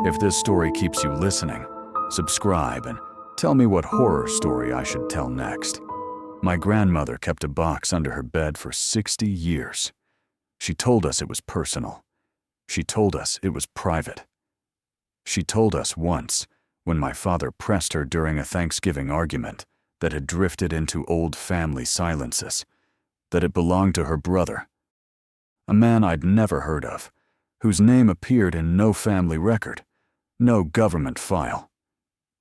If this story keeps you listening, subscribe and tell me what horror story I should tell next. My grandmother kept a box under her bed for 60 years. She told us it was personal. She told us it was private. She told us once, when my father pressed her during a Thanksgiving argument that had drifted into old family silences, that it belonged to her brother, a man I'd never heard of, whose name appeared in no family record, no government file,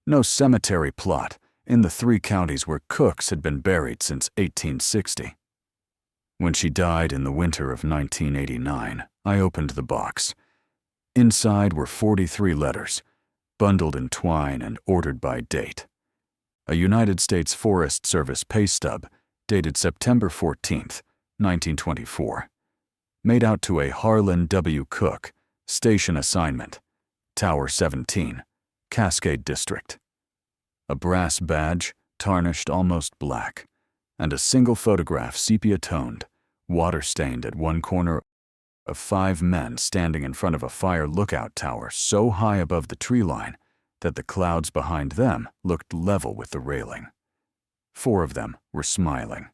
no cemetery plot in the 3 counties where Cooks had been buried since 1860. When she died in the winter of 1989, I opened the box. Inside were 43 letters, bundled in twine and ordered by date. A United States Forest Service pay stub dated September 14th, 1924, made out to a Harlan W. Cook, station assignment, Tower 17, Cascade District. A brass badge, tarnished almost black, and a single photograph sepia-toned, water-stained at one corner of 5 men standing in front of a fire lookout tower so high above the tree line that the clouds behind them looked level with the railing. 4 of them were smiling,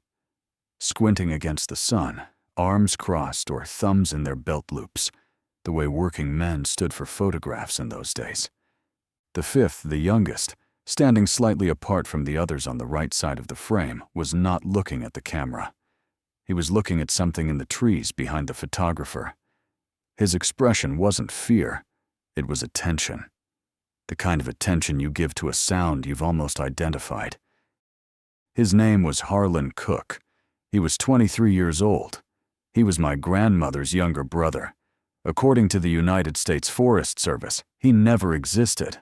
squinting against the sun, arms crossed or thumbs in their belt loops, the way working men stood for photographs in those days. The 5th, the youngest, standing slightly apart from the others on the right side of the frame, was not looking at the camera. He was looking at something in the trees behind the photographer. His expression wasn't fear, it was attention. The kind of attention you give to a sound you've almost identified. His name was Harlan Cook. He was 23 years old. He was my grandmother's younger brother. According to the United States Forest Service, he never existed.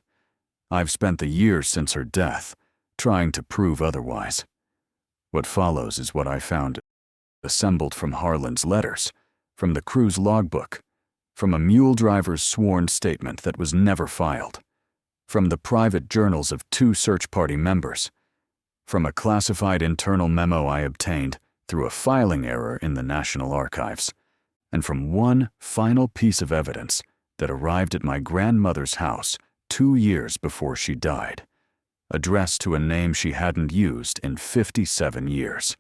I've spent the years since her death trying to prove otherwise. What follows is what I found assembled from Harlan's letters, from the crew's logbook, from a mule driver's sworn statement that was never filed, from the private journals of 2 search party members, from a classified internal memo I obtained through a filing error in the National Archives, and from one final piece of evidence that arrived at my grandmother's house 2 years before she died, addressed to a name she hadn't used in 57 years.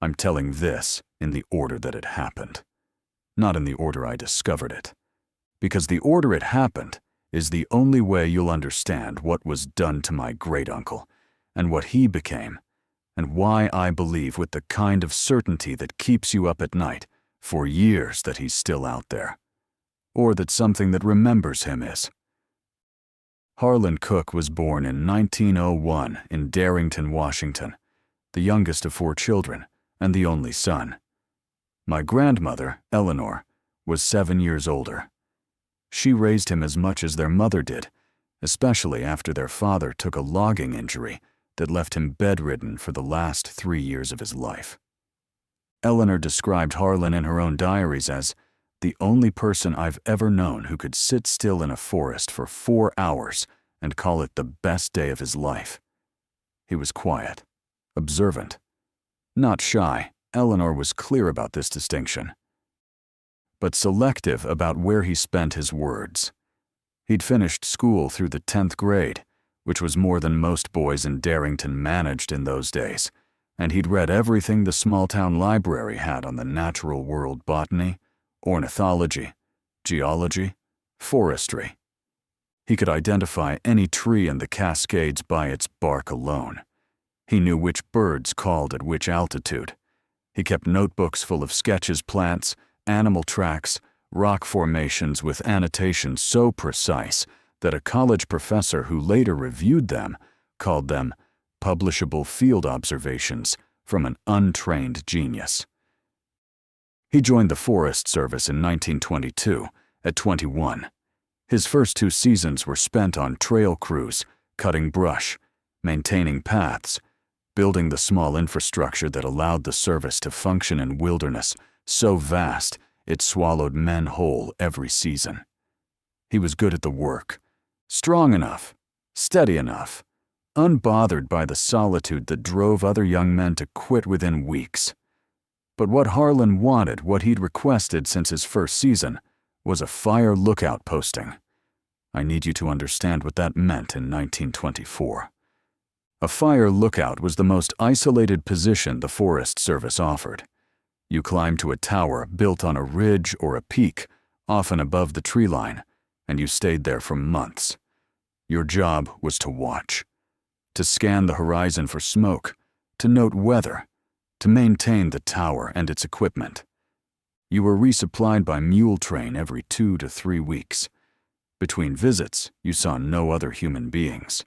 I'm telling this in the order that it happened, not in the order I discovered it, because the order it happened is the only way you'll understand what was done to my great-uncle and what he became, and why I believe with the kind of certainty that keeps you up at night for years that he's still out there, or that something that remembers him is. Harlan Cook was born in 1901 in Darrington, Washington, the youngest of 4 children and the only son. My grandmother, Eleanor, was 7 years older. She raised him as much as their mother did, especially after their father took a logging injury that left him bedridden for the last 3 years of his life. Eleanor described Harlan in her own diaries as the only person I've ever known who could sit still in a forest for 4 hours and call it the best day of his life. He was quiet, observant, not shy. Eleanor was clear about this distinction, but selective about where he spent his words. He'd finished school through the 10th grade, which was more than most boys in Darrington managed in those days, and he'd read everything the small-town library had on the natural world: botany, ornithology, geology, forestry. He could identify any tree in the Cascades by its bark alone. He knew which birds called at which altitude. He kept notebooks full of sketches, plants, animal tracks, rock formations with annotations so precise that a college professor who later reviewed them called them publishable field observations from an untrained genius. He joined the Forest Service in 1922, at 21. His first 2 seasons were spent on trail crews, cutting brush, maintaining paths, building the small infrastructure that allowed the service to function in wilderness so vast it swallowed men whole every season. He was good at the work, strong enough, steady enough, unbothered by the solitude that drove other young men to quit within weeks. But what Harlan wanted, what he'd requested since his first season, was a fire lookout posting. I need you to understand what that meant in 1924. A fire lookout was the most isolated position the Forest Service offered. You climbed to a tower built on a ridge or a peak, often above the tree line, and you stayed there for months. Your job was to watch, to scan the horizon for smoke, to note weather, to maintain the tower and its equipment. You were resupplied by mule train every 2 to 3 weeks. Between visits, you saw no other human beings.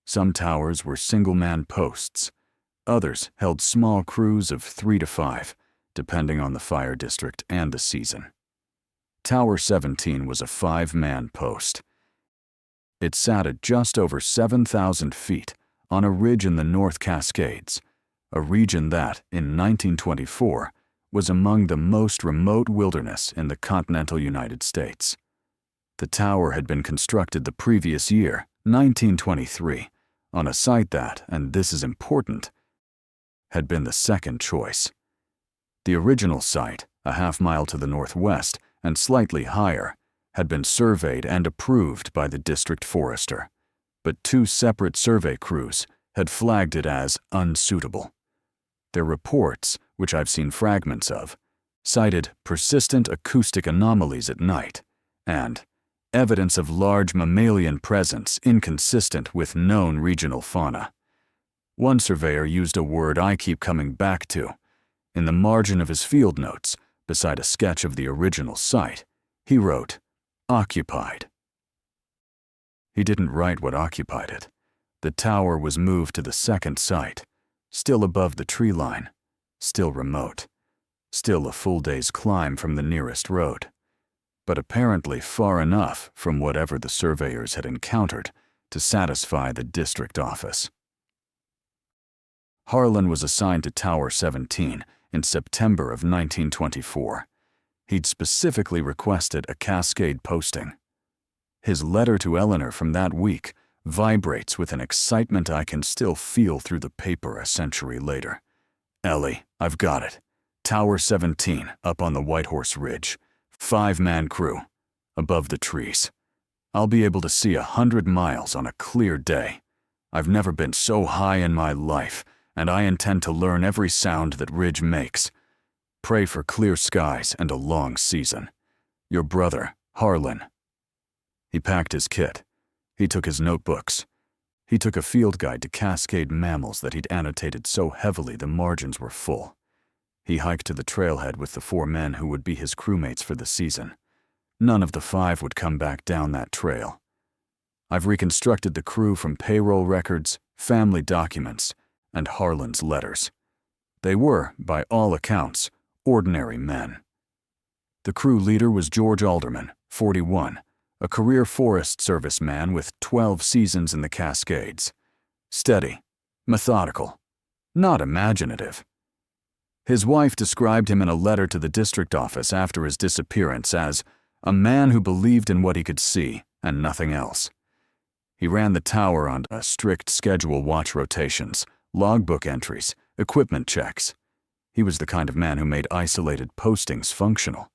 Some towers were single-man posts. Others held small crews of 3 to 5, depending on the fire district and the season. Tower 17 was a 5-man post. It sat at just over 7,000 feet on a ridge in the North Cascades, a region that, in 1924, was among the most remote wilderness in the continental United States. The tower had been constructed the previous year, 1923, on a site that, and this is important, had been the second choice. The original site, a half-mile to the northwest and slightly higher, had been surveyed and approved by the district forester, but 2 separate survey crews had flagged it as unsuitable. Their reports, which I've seen fragments of, cited persistent acoustic anomalies at night and evidence of large mammalian presence inconsistent with known regional fauna. One surveyor used a word I keep coming back to. In the margin of his field notes, beside a sketch of the original site, he wrote, "Occupied." He didn't write what occupied it. The tower was moved to the second site, still above the tree line, still remote, still a full day's climb from the nearest road, but apparently far enough from whatever the surveyors had encountered to satisfy the district office. Harlan was assigned to Tower 17 in September of 1924. He'd specifically requested a Cascade posting. His letter to Eleanor from that week vibrates with an excitement I can still feel through the paper a century later. "Ellie, I've got it. Tower 17, up on the White Horse Ridge. 5-man crew, above the trees. I'll be able to see 100 miles on a clear day. I've never been so high in my life, and I intend to learn every sound that ridge makes. Pray for clear skies and a long season. Your brother, Harlan." He packed his kit. He took his notebooks. He took a field guide to Cascade mammals that he'd annotated so heavily the margins were full. He hiked to the trailhead with the 4 men who would be his crewmates for the season. None of the 5 would come back down that trail. I've reconstructed the crew from payroll records, family documents, and Harlan's letters. They were, by all accounts, ordinary men. The crew leader was George Alderman, 41, a career Forest Service man with 12 seasons in the Cascades. Steady, methodical, not imaginative. His wife described him in a letter to the district office after his disappearance as a man who believed in what he could see and nothing else. He ran the tower on a strict schedule, watch rotations, logbook entries, equipment checks. He was the kind of man who made isolated postings functional.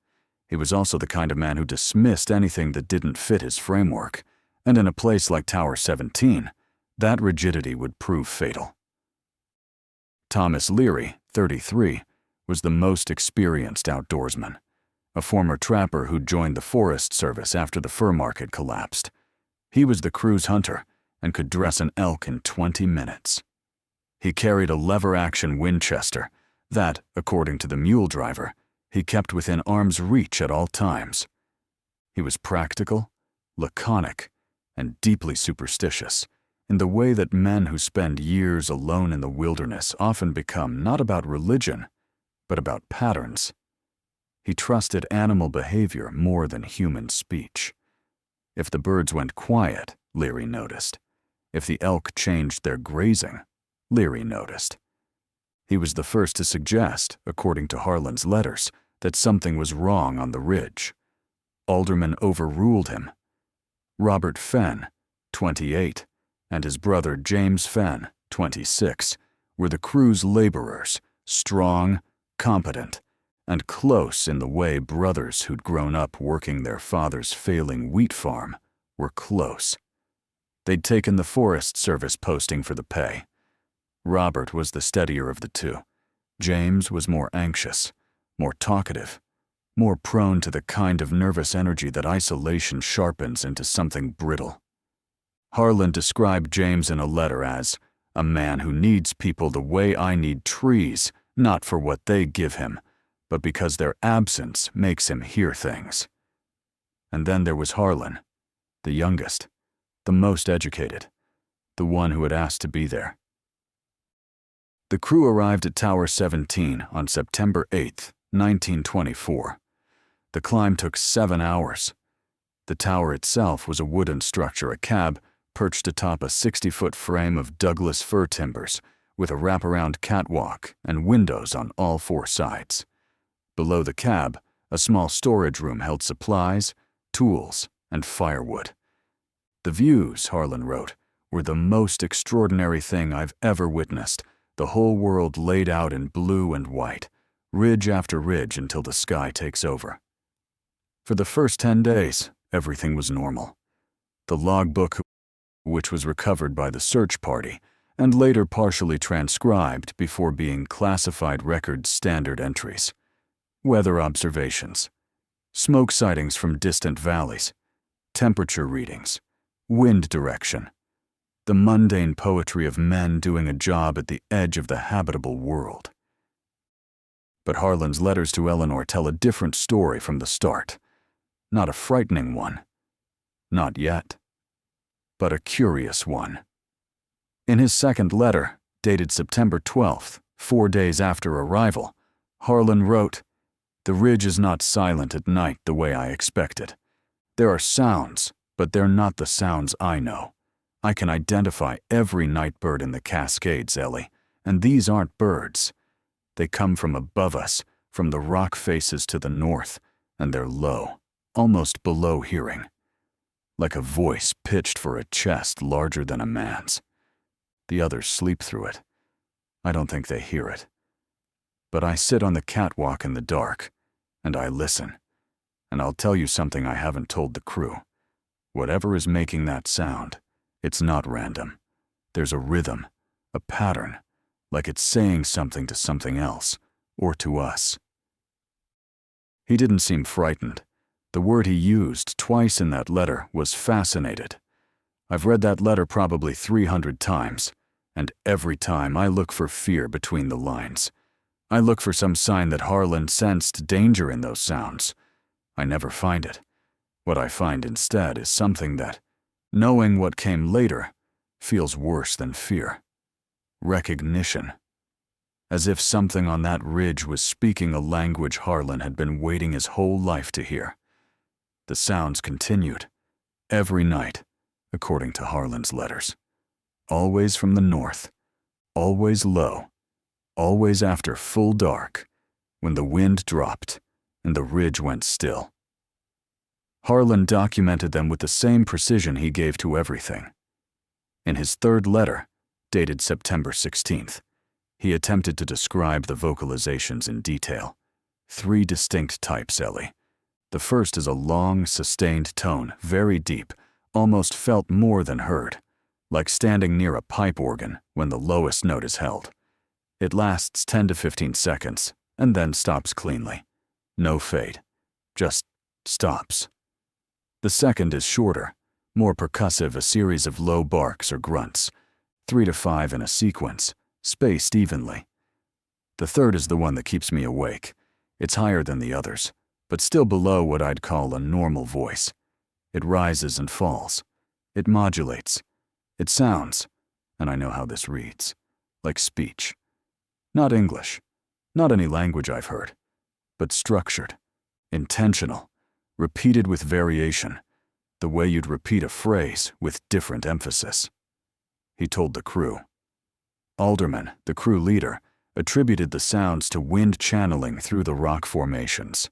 He was also the kind of man who dismissed anything that didn't fit his framework, and in a place like Tower 17, that rigidity would prove fatal. Thomas Leary, 33, was the most experienced outdoorsman, a former trapper who joined the Forest Service after the fur market collapsed. He was the crew's hunter and could dress an elk in 20 minutes. He carried a lever-action Winchester that, according to the mule driver, he kept within arm's reach at all times. He was practical, laconic, and deeply superstitious, in the way that men who spend years alone in the wilderness often become not about religion, but about patterns. He trusted animal behavior more than human speech. If the birds went quiet, Leary noticed. If the elk changed their grazing, Leary noticed. He was the first to suggest, according to Harlan's letters, that something was wrong on the ridge. Alderman overruled him. Robert Fenn, 28, and his brother James Fenn, 26, were the crew's laborers, strong, competent, and close in the way brothers who'd grown up working their father's failing wheat farm were close. They'd taken the Forest Service posting for the pay. Robert was the steadier of the two. James was more anxious, more talkative, more prone to the kind of nervous energy that isolation sharpens into something brittle. Harlan described James in a letter as a man who needs people the way I need trees, not for what they give him, but because their absence makes him hear things. And then there was Harlan, the youngest, the most educated, the one who had asked to be there. The crew arrived at Tower 17 on September 8, 1924. The climb took 7 hours. The tower itself was a wooden structure, a cab perched atop a 60-foot frame of Douglas fir timbers with a wraparound catwalk and windows on all 4 sides. Below the cab, a small storage room held supplies, tools, and firewood. The views, Harlan wrote, were the most extraordinary thing I've ever witnessed, the whole world laid out in blue and white, ridge after ridge until the sky takes over. For the first 10 days, everything was normal. The logbook, which was recovered by the search party, and later partially transcribed before being classified record standard entries. Weather observations, smoke sightings from distant valleys, temperature readings, wind direction, the mundane poetry of men doing a job at the edge of the habitable world. But Harlan's letters to Eleanor tell a different story from the start. Not a frightening one. Not yet. But a curious one. In his second letter, dated September 12th, 4 days after arrival, Harlan wrote, "The ridge is not silent at night the way I expected. There are sounds, but they're not the sounds I know. I can identify every night bird in the Cascades, Ellie, and these aren't birds. They come from above us, from the rock faces to the north, and they're low, almost below hearing. Like a voice pitched for a chest larger than a man's. The others sleep through it. I don't think they hear it. But I sit on the catwalk in the dark, and I listen. And I'll tell you something I haven't told the crew. Whatever is making that sound, it's not random. There's a rhythm, a pattern, like it's saying something to something else, or to us." He didn't seem frightened. The word he used twice in that letter was fascinated. I've read that letter probably 300 times, and every time I look for fear between the lines. I look for some sign that Harlan sensed danger in those sounds. I never find it. What I find instead is something that, knowing what came later, feels worse than fear. Recognition. As if something on that ridge was speaking a language Harlan had been waiting his whole life to hear. The sounds continued, every night, according to Harlan's letters. Always from the north, always low, always after full dark, when the wind dropped and the ridge went still. Harlan documented them with the same precision he gave to everything. In his third letter, dated September 16th, he attempted to describe the vocalizations in detail. 3 distinct types, Ellie. The first is a long, sustained tone, very deep, almost felt more than heard, like standing near a pipe organ when the lowest note is held. It lasts 10 to 15 seconds, and then stops cleanly. No fade. Just stops. The second is shorter, more percussive, a series of low barks or grunts, 3 to 5 in a sequence, spaced evenly. The third is the one that keeps me awake. It's higher than the others, but still below what I'd call a normal voice. It rises and falls. It modulates. It sounds, and I know how this reads, like speech. Not English, not any language I've heard, but structured, intentional, repeated with variation, the way you'd repeat a phrase with different emphasis. He told the crew. Alderman, the crew leader, attributed the sounds to wind channeling through the rock formations.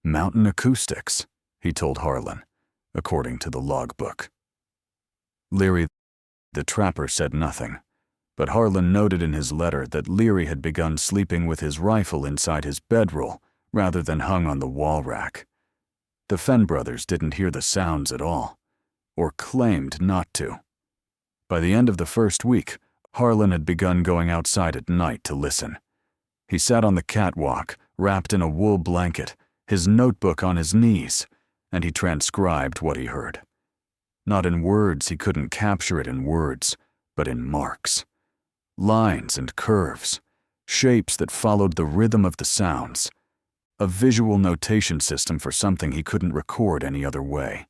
Mountain acoustics, he told Harlan, according to the logbook. Leary, the trapper, said nothing, but Harlan noted in his letter that Leary had begun sleeping with his rifle inside his bedroll rather than hung on the wall rack. The Fenn brothers didn't hear the sounds at all, or claimed not to. By the end of the first week, Harlan had begun going outside at night to listen. He sat on the catwalk, wrapped in a wool blanket, his notebook on his knees, and he transcribed what he heard. Not in words, he couldn't capture it in words, but in marks. Lines and curves, shapes that followed the rhythm of the sounds. A visual notation system for something he couldn't record any other way.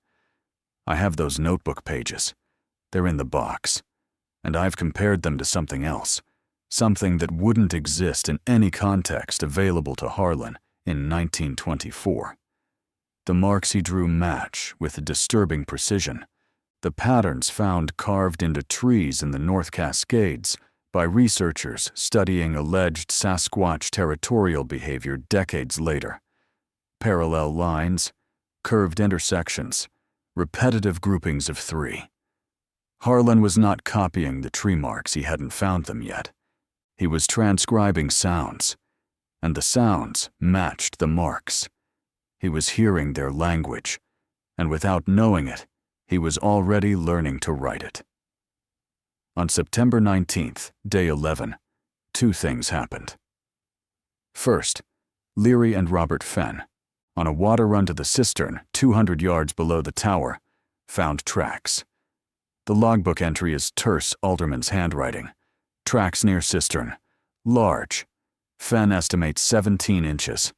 I have those notebook pages. They're in the box. And I've compared them to something else, something that wouldn't exist in any context available to Harlan in 1924. The marks he drew match with disturbing precision. The patterns found carved into trees in the North Cascades by researchers studying alleged Sasquatch territorial behavior decades later. Parallel lines, curved intersections, repetitive groupings of three. Harlan was not copying the tree marks, he hadn't found them yet. He was transcribing sounds, and the sounds matched the marks. He was hearing their language, and without knowing it, he was already learning to write it. On September 19th, day 11, two things happened. First, Leary and Robert Fenn, on a water run to the cistern 200 yards below the tower, found tracks. The logbook entry is terse Alderman's handwriting. Tracks near cistern. Large. Fenn estimates 17 inches.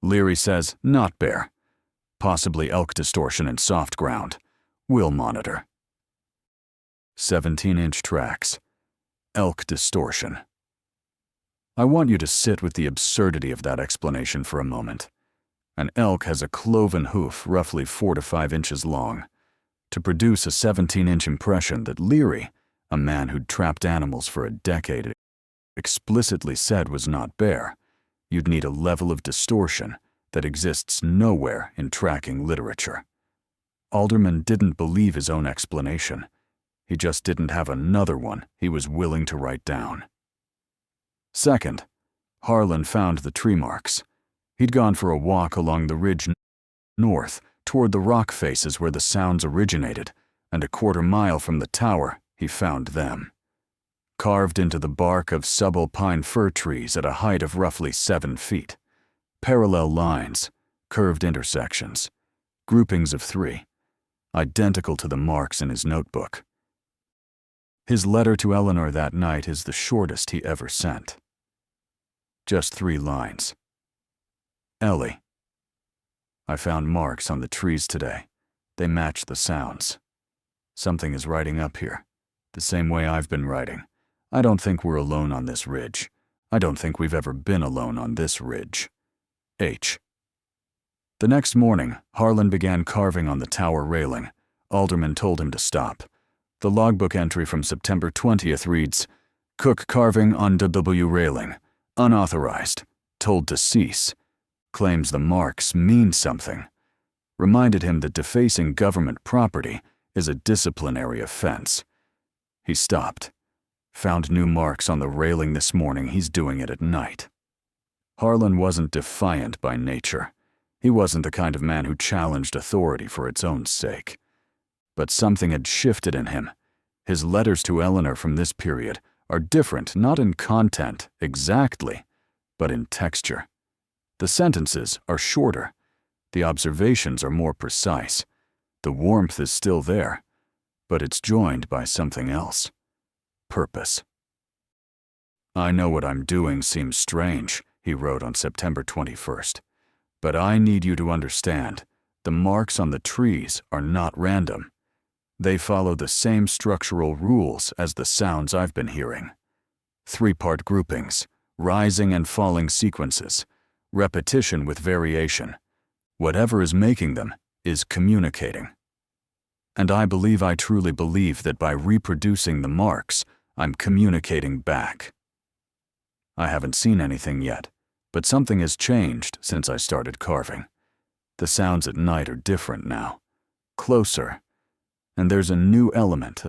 Leary says not bear. Possibly elk distortion in soft ground. We'll monitor. 17-inch tracks. Elk distortion. I want you to sit with the absurdity of that explanation for a moment. An elk has a cloven hoof roughly 4 to 5 inches long. To produce a 17-inch impression that Leary, a man who'd trapped animals for a decade, explicitly said was not bear, you'd need a level of distortion that exists nowhere in tracking literature. Alderman didn't believe his own explanation. He just didn't have another one he was willing to write down. Second, Harlan found the tree marks. He'd gone for a walk along the ridge north, toward the rock faces where the sounds originated, and a quarter-mile from the tower, he found them. Carved into the bark of subalpine fir trees at a height of roughly 7 feet. Parallel lines, curved intersections, groupings of 3, identical to the marks in his notebook. His letter to Eleanor that night is the shortest he ever sent. Just 3 lines. Ellie, I found marks on the trees today. They match the sounds. Something is writing up here, the same way I've been writing. I don't think we're alone on this ridge. I don't think we've ever been alone on this ridge. H. The next morning, Harlan began carving on the tower railing. Alderman told him to stop. The logbook entry from September 20th reads, Cook carving on W railing. Unauthorized. Told to cease. Claims the marks mean something. Reminded him that defacing government property is a disciplinary offense. He stopped. Found new marks on the railing this morning. He's doing it at night. Harlan wasn't defiant by nature. He wasn't the kind of man who challenged authority for its own sake. But something had shifted in him. His letters to Eleanor from this period are different not in content exactly, but in texture. The sentences are shorter. The observations are more precise. The warmth is still there, but it's joined by something else. Purpose. I know what I'm doing seems strange, he wrote on September 21st. But I need you to understand, the marks on the trees are not random. They follow the same structural rules as the sounds I've been hearing. 3-part groupings, rising and falling sequences, repetition with variation. Whatever is making them is communicating. And I truly believe that by reproducing the marks, I'm communicating back. I haven't seen anything yet, but something has changed since I started carving. The sounds at night are different now, closer, and there's a new element,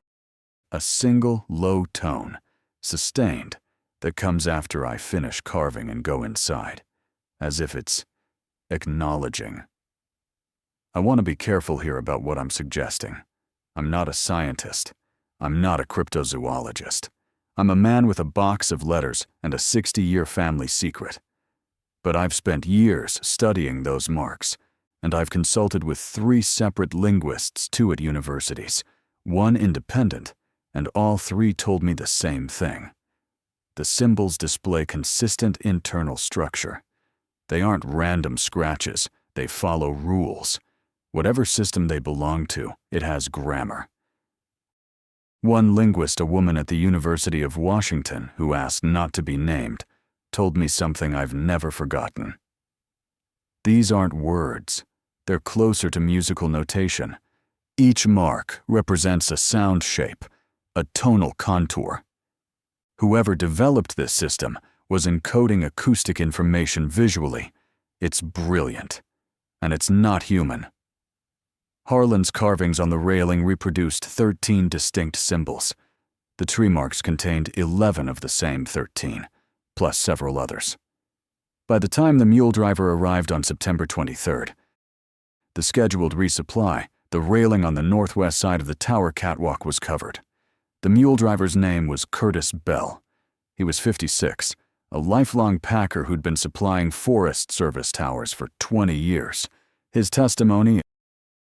a single low tone, sustained, that comes after I finish carving and go inside, as if it's acknowledging. I want to be careful here about what I'm suggesting. I'm not a scientist. I'm not a cryptozoologist. I'm a man with a box of letters and a 60-year family secret. But I've spent years studying those marks, and I've consulted with 3 separate linguists, 2 at universities, 1 independent, and all 3 told me the same thing. The symbols display consistent internal structure. They aren't random scratches, they follow rules. Whatever system they belong to, it has grammar. One linguist, a woman at the University of Washington who asked not to be named, told me something I've never forgotten. These aren't words. They're closer to musical notation. Each mark represents a sound shape, a tonal contour. Whoever developed this system was encoding acoustic information visually. It's brilliant. And it's not human. Harlan's carvings on the railing reproduced 13 distinct symbols. The tree marks contained 11 of the same 13, plus several others. By the time the mule driver arrived on September 23rd, the scheduled resupply, the railing on the northwest side of the tower catwalk was covered. The mule driver's name was Curtis Bell. He was 56, a lifelong packer who'd been supplying Forest Service towers for 20 years. His testimony,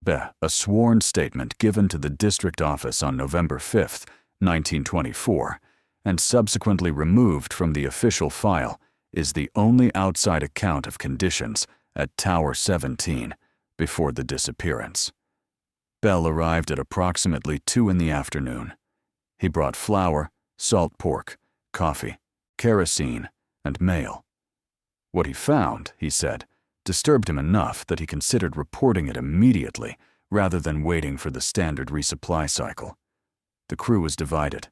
a sworn statement given to the district office on November 5, 1924, and subsequently removed from the official file, is the only outside account of conditions at Tower 17 before the disappearance. Bell arrived at approximately 2 in the afternoon. He brought flour, salt pork, coffee, kerosene, and mail. What he found, he said, disturbed him enough that he considered reporting it immediately rather than waiting for the standard resupply cycle. The crew was divided.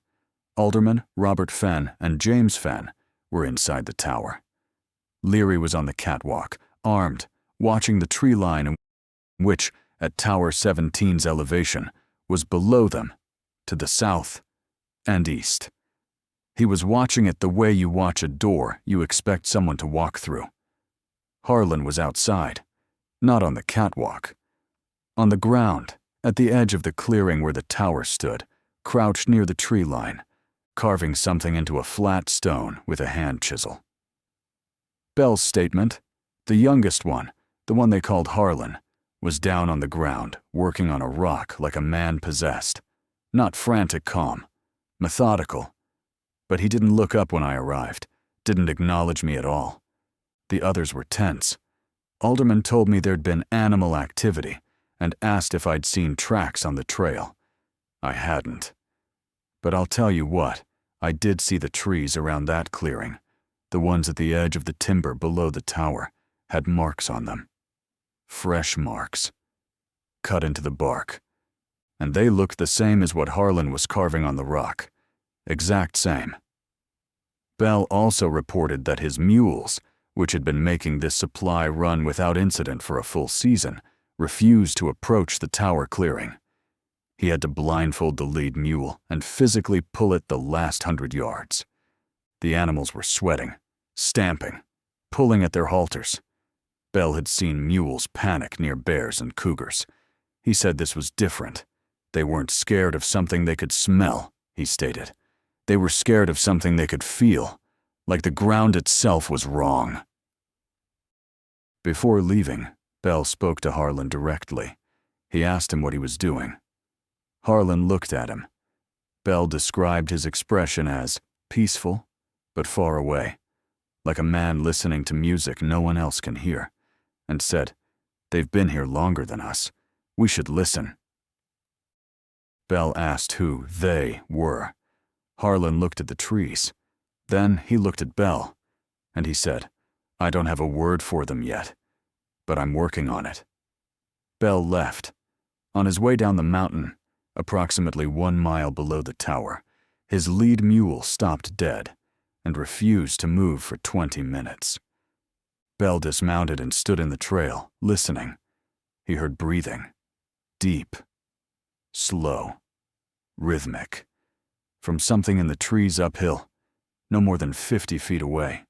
Alderman Robert Fenn and James Fenn were inside the tower. Leary was on the catwalk, armed, watching the tree line which, at Tower 17's elevation, was below them, to the south and east. He was watching it the way you watch a door you expect someone to walk through. Harlan was outside, not on the catwalk. On the ground, at the edge of the clearing where the tower stood, crouched near the tree line, carving something into a flat stone with a hand chisel. Bell's statement, the youngest one, the one they called Harlan, was down on the ground, working on a rock like a man possessed. Not frantic calm, methodical. But he didn't look up when I arrived, didn't acknowledge me at all. The others were tense. Alderman told me there'd been animal activity and asked if I'd seen tracks on the trail. I hadn't. But I'll tell you what, I did see the trees around that clearing. The ones at the edge of the timber below the tower had marks on them. Fresh marks. Cut into the bark. And they looked the same as what Harlan was carving on the rock. Exact same. Bell also reported that his mules, which had been making this supply run without incident for a full season, refused to approach the tower clearing. He had to blindfold the lead mule and physically pull it the last 100 yards. The animals were sweating, stamping, pulling at their halters. Bell had seen mules panic near bears and cougars. He said this was different. They weren't scared of something they could smell, he stated. They were scared of something they could feel, like the ground itself was wrong. Before leaving, Bell spoke to Harlan directly. He asked him what he was doing. Harlan looked at him. Bell described his expression as peaceful, but far away, like a man listening to music no one else can hear, and said, "They've been here longer than us. We should listen." Bell asked who they were. Harlan looked at the trees. Then he looked at Bell, and he said, "I don't have a word for them yet, but I'm working on it." Bell left. On his way down the mountain, approximately 1 mile below the tower, his lead mule stopped dead and refused to move for 20 minutes. Bell dismounted and stood in the trail, listening. He heard breathing. Deep. Slow. Rhythmic. From something in the trees uphill, no more than 50 feet away.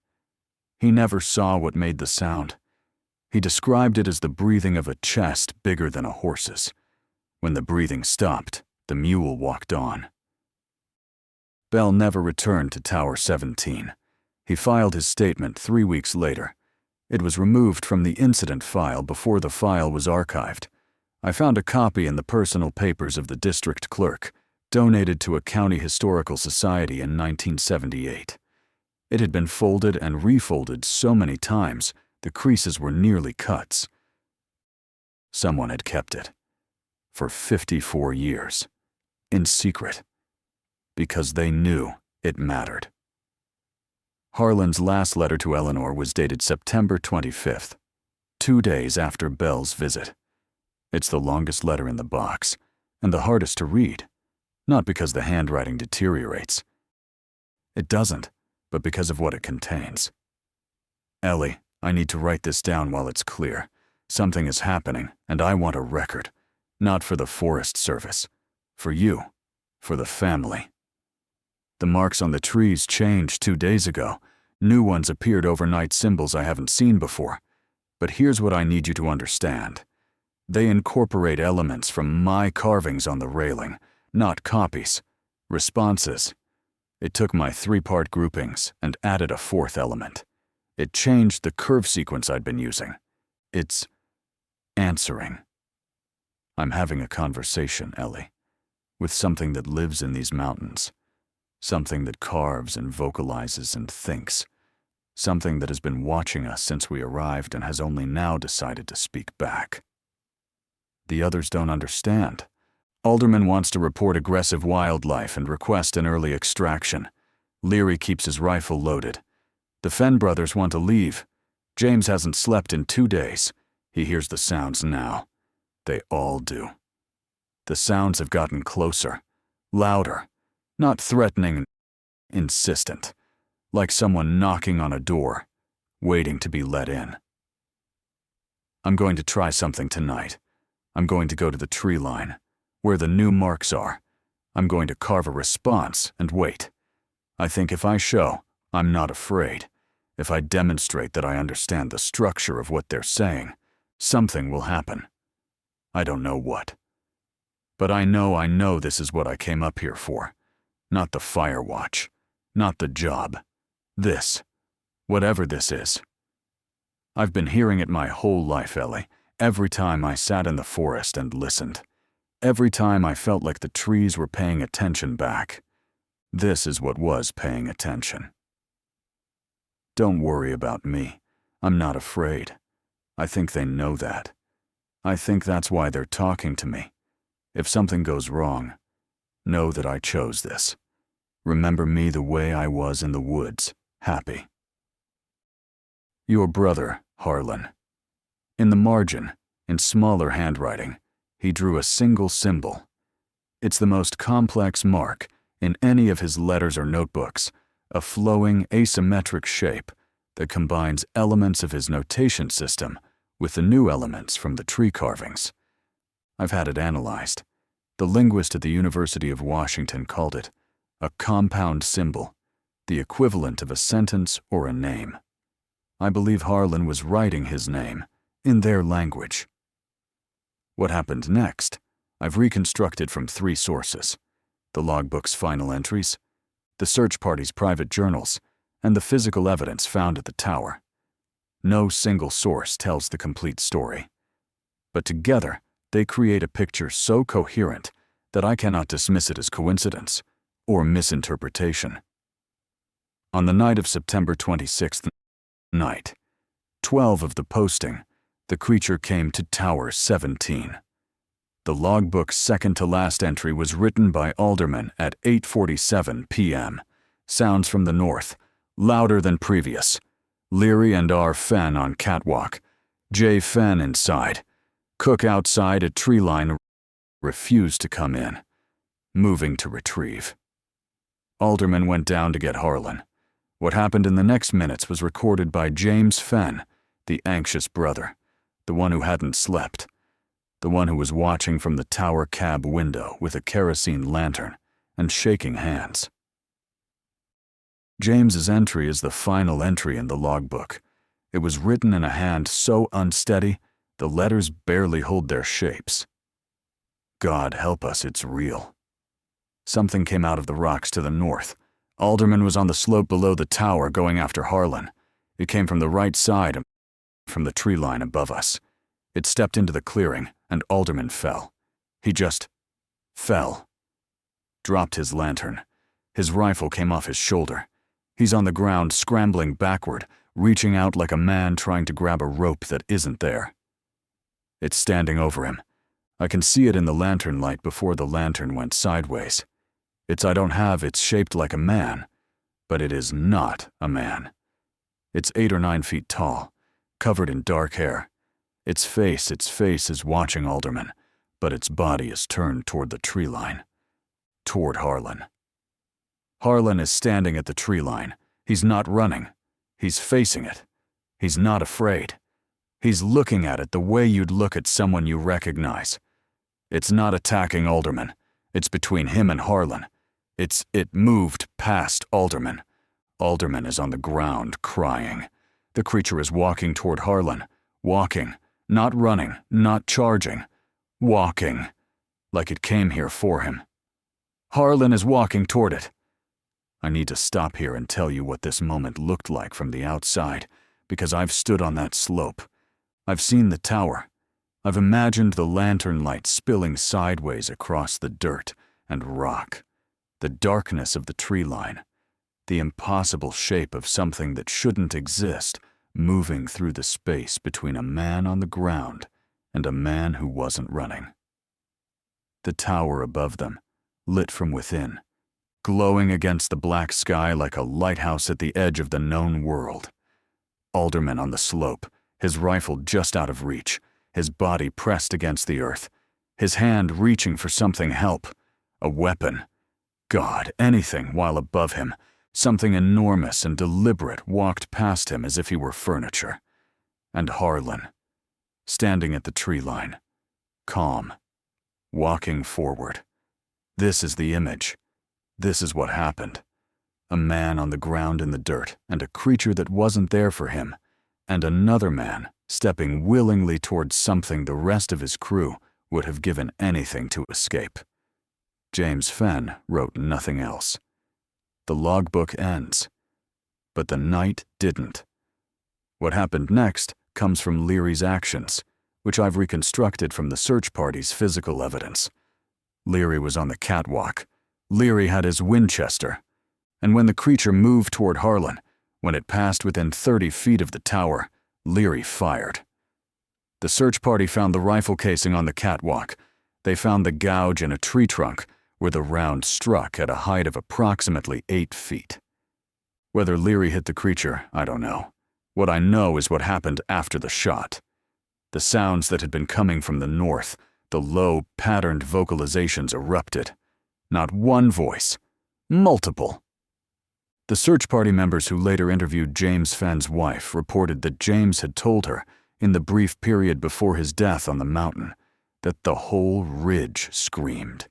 He never saw what made the sound. He described it as the breathing of a chest bigger than a horse's. When the breathing stopped, The mule walked on. Bell never returned to Tower 17. He filed his statement 3 weeks later. It was removed from the incident file before the file was archived. I found a copy in the personal papers of the district clerk, donated to a county historical society in 1978. It had been folded and refolded so many times, the creases were nearly cuts. Someone had kept it. For 54 years. In secret. Because they knew it mattered. Harlan's last letter to Eleanor was dated September 25th, 2 days after Bell's visit. It's the longest letter in the box, and the hardest to read, not because the handwriting deteriorates. It doesn't, but because of what it contains. Ellie, I need to write this down while it's clear. Something is happening, and I want a record. Not for the Forest Service. For you. For the family. The marks on the trees changed 2 days ago. New ones appeared overnight, symbols I haven't seen before. But here's what I need you to understand. They incorporate elements from my carvings on the railing, not copies. Responses. It took my 3-part groupings and added a 4th element. It changed the curve sequence I'd been using. It's answering. I'm having a conversation, Ellie, with something that lives in these mountains. Something that carves and vocalizes and thinks. Something that has been watching us since we arrived and has only now decided to speak back. The others don't understand. Alderman wants to report aggressive wildlife and request an early extraction. Leary keeps his rifle loaded. The Fenn brothers want to leave. James hasn't slept in 2 days. He hears the sounds now. They all do. The sounds have gotten closer, louder, not threatening, insistent, like someone knocking on a door, waiting to be let in. I'm going to try something tonight. I'm going to go to the tree line, where the new marks are. I'm going to carve a response and wait. I think if I show, I'm not afraid. If I demonstrate that I understand the structure of what they're saying, something will happen. I don't know what. But I know this is what I came up here for. Not the fire watch. Not the job. This. Whatever this is. I've been hearing it my whole life, Ellie. Every time I sat in the forest and listened. Every time I felt like the trees were paying attention back. This is what was paying attention. Don't worry about me. I'm not afraid. I think they know that. I think that's why they're talking to me. If something goes wrong, know that I chose this. Remember me the way I was in the woods, happy. Your brother, Harlan. In the margin, in smaller handwriting, he drew a single symbol. It's the most complex mark in any of his letters or notebooks, a flowing, asymmetric shape that combines elements of his notation system with the new elements from the tree carvings. I've had it analyzed. The linguist at the University of Washington called it a compound symbol, the equivalent of a sentence or a name. I believe Harlan was writing his name in their language. What happened next, I've reconstructed from 3 sources: the logbook's final entries, the search party's private journals, and the physical evidence found at the tower. No single source tells the complete story. But together, they create a picture so coherent that I cannot dismiss it as coincidence or misinterpretation. On the night of September 26th night, 12 of the posting, the creature came to Tower 17. The logbook's second-to-last entry was written by Alderman at 8:47 p.m. Sounds from the north, louder than previous. Leary and R. Fenn on catwalk. J. Fenn inside. Cook outside at tree line. Refused to come in. Moving to retrieve. Alderman went down to get Harlan. What happened in the next minutes was recorded by James Fenn, the anxious brother, the one who hadn't slept, the one who was watching from the tower cab window with a kerosene lantern and shaking hands. James's entry is the final entry in the logbook. It was written in a hand so unsteady, the letters barely hold their shapes. God help us, it's real. something came out of the rocks to the north. Alderman was on the slope below the tower going after Harlan. It came from the right side, from the tree line above us. It stepped into the clearing, and Alderman fell. He just fell. Dropped his lantern. His rifle came off his shoulder. He's on the ground, scrambling backward, reaching out like a man trying to grab a rope that isn't there. It's standing over him. I can see it in the lantern light before the lantern went sideways. It's shaped like a man, but it is not a man. It's 8 or 9 feet tall, covered in dark hair. Its face is watching Alderman, but its body is turned toward the tree line, toward Harlan. Harlan is standing at the tree line. He's not running. He's facing it. He's not afraid. He's looking at it the way you'd look at someone you recognize. It's not attacking Alderman. It's between him and Harlan. It moved past Alderman. Alderman is on the ground, crying. The creature is walking toward Harlan. Walking. Not running. Not charging. Walking. Like it came here for him. Harlan is walking toward it. I need to stop here and tell you what this moment looked like from the outside, because I've stood on that slope. I've seen the tower. I've imagined the lantern light spilling sideways across the dirt and rock, the darkness of the tree line, the impossible shape of something that shouldn't exist moving through the space between a man on the ground and a man who wasn't running. The tower above them, lit from within, glowing against the black sky like a lighthouse at the edge of the known world. Alderman on the slope, his rifle just out of reach, his body pressed against the earth, his hand reaching for something help, a weapon. God, anything while above him, something enormous and deliberate walked past him as if he were furniture. And Harlan, standing at the tree line, calm, walking forward. This is the image. This is what happened. A man on the ground in the dirt, and a creature that wasn't there for him, and another man stepping willingly towards something the rest of his crew would have given anything to escape. James Fenn wrote nothing else. The logbook ends, but the night didn't. What happened next comes from Leary's actions, which I've reconstructed from the search party's physical evidence. Leary was on the catwalk. Leary had his Winchester, and when the creature moved toward Harlan, when it passed within 30 feet of the tower, Leary fired. The search party found the rifle casing on the catwalk. They found the gouge in a tree trunk where the round struck at a height of approximately 8 feet. Whether Leary hit the creature, I don't know. What I know is what happened after the shot. The sounds that had been coming from the north, the low, patterned vocalizations erupted. Not one voice, multiple. The search party members who later interviewed James Fenn's wife reported that James had told her, in the brief period before his death on the mountain, that the whole ridge screamed.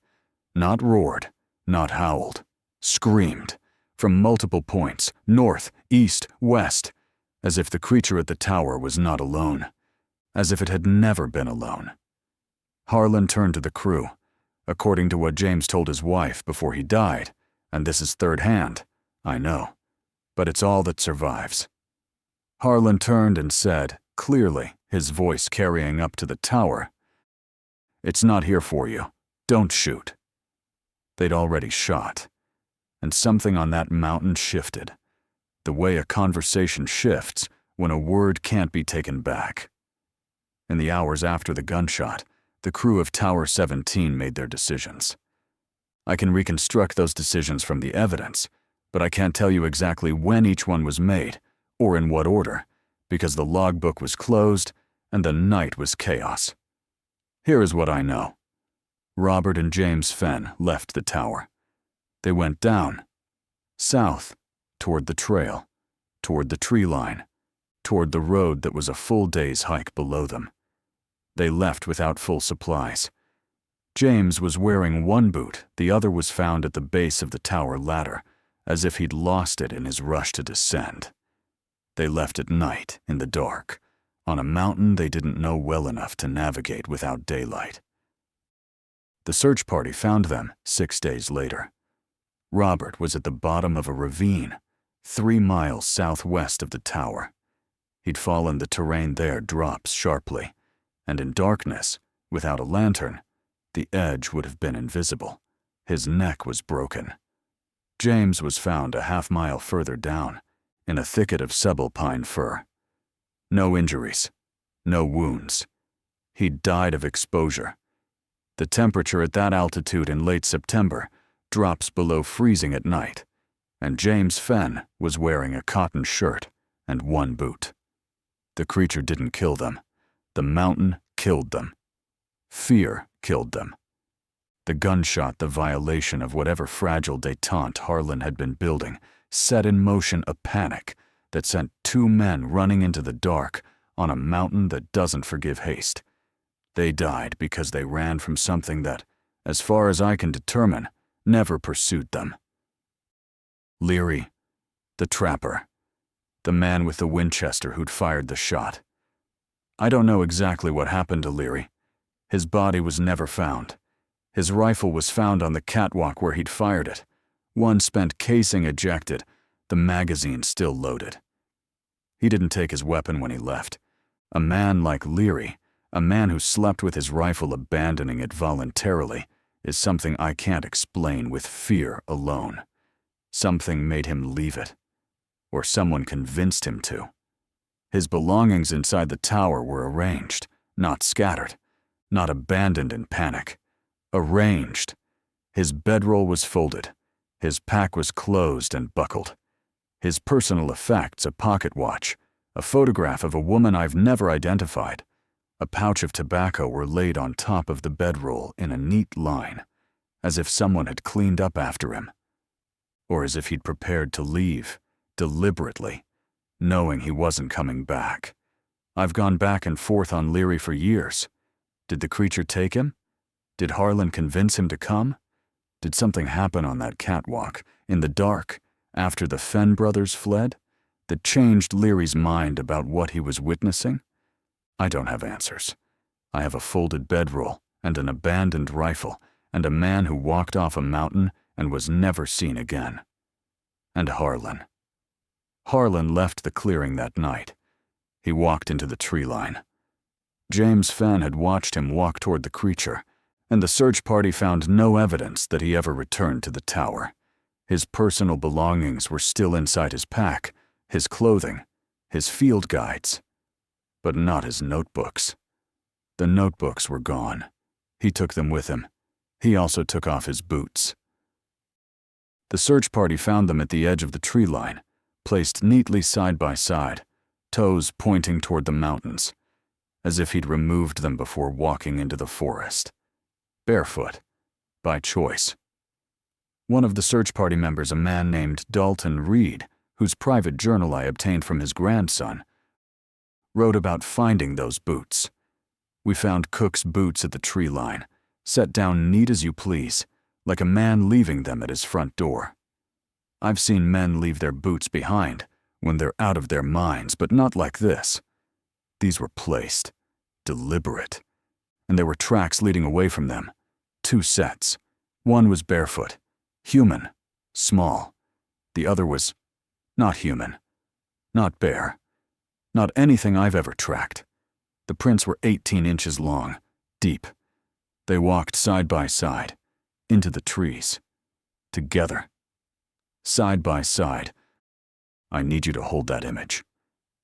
Not roared, not howled, screamed, from multiple points, north, east, west, as if the creature at the tower was not alone, as if it had never been alone. Harlan turned to the crew, according to what James told his wife before he died, and this is third hand, I know, but it's all that survives. Harlan turned and said, clearly, his voice carrying up to the tower, "It's not here for you. Don't shoot." They'd already shot, and something on that mountain shifted, the way a conversation shifts when a word can't be taken back. In the hours after the gunshot, the crew of Tower 17 made their decisions. I can reconstruct those decisions from the evidence, but I can't tell you exactly when each one was made, or in what order, because the logbook was closed and the night was chaos. Here is what I know. Robert and James Fenn left the tower. They went down, south, toward the trail, toward the tree line, toward the road that was a full day's hike below them. They left without full supplies. James was wearing one boot, the other was found at the base of the tower ladder, as if he'd lost it in his rush to descend. They left at night, in the dark, on a mountain they didn't know well enough to navigate without daylight. The search party found them 6 days later. Robert was at the bottom of a ravine, 3 miles southwest of the tower. He'd fallen. The terrain there drops sharply, and in darkness, without a lantern, the edge would have been invisible. His neck was broken. James was found a half-mile further down, in a thicket of subalpine fir. No injuries, no wounds. He'd died of exposure. The temperature at that altitude in late September drops below freezing at night, and James Fenn was wearing a cotton shirt and 1 boot. The creature didn't kill them. The mountain killed them. Fear killed them. The gunshot, the violation of whatever fragile détente Harlan had been building, set in motion a panic that sent 2 men running into the dark on a mountain that doesn't forgive haste. They died because they ran from something that, as far as I can determine, never pursued them. Leary, the trapper, the man with the Winchester who'd fired the shot. I don't know exactly what happened to Leary. His body was never found. His rifle was found on the catwalk where he'd fired it. 1 spent casing ejected, the magazine still loaded. He didn't take his weapon when he left. A man like Leary, a man who slept with his rifle abandoning it voluntarily, is something I can't explain with fear alone. Something made him leave it, or someone convinced him to. His belongings inside the tower were arranged, not scattered, not abandoned in panic. Arranged. His bedroll was folded. His pack was closed and buckled. His personal effects, a pocket watch, a photograph of a woman I've never identified, a pouch of tobacco were laid on top of the bedroll in a neat line, as if someone had cleaned up after him. Or as if he'd prepared to leave, deliberately, knowing he wasn't coming back. I've gone back and forth on Leary for years. Did the creature take him? Did Harlan convince him to come? Did something happen on that catwalk, in the dark, after the Fenn brothers fled, that changed Leary's mind about what he was witnessing? I don't have answers. I have a folded bedroll and an abandoned rifle and a man who walked off a mountain and was never seen again. And Harlan. Harlan left the clearing that night. He walked into the tree line. James Fenn had watched him walk toward the creature, and the search party found no evidence that he ever returned to the tower. His personal belongings were still inside his pack, his clothing, his field guides, but not his notebooks. The notebooks were gone. He took them with him. He also took off his boots. The search party found them at the edge of the tree line, placed neatly side by side, toes pointing toward the mountains, as if he'd removed them before walking into the forest. Barefoot, by choice. One of the search party members, a man named Dalton Reed, whose private journal I obtained from his grandson, wrote about finding those boots. We found Cook's boots at the tree line, set down neat as you please, like a man leaving them at his front door. I've seen men leave their boots behind when they're out of their minds, but not like this. These were placed, deliberate, and there were tracks leading away from them. 2 sets. One was barefoot, human, small. The other was not human, not bare, not anything I've ever tracked. The prints were 18 inches long, deep. They walked side by side, into the trees, together. Side by side. I need you to hold that image.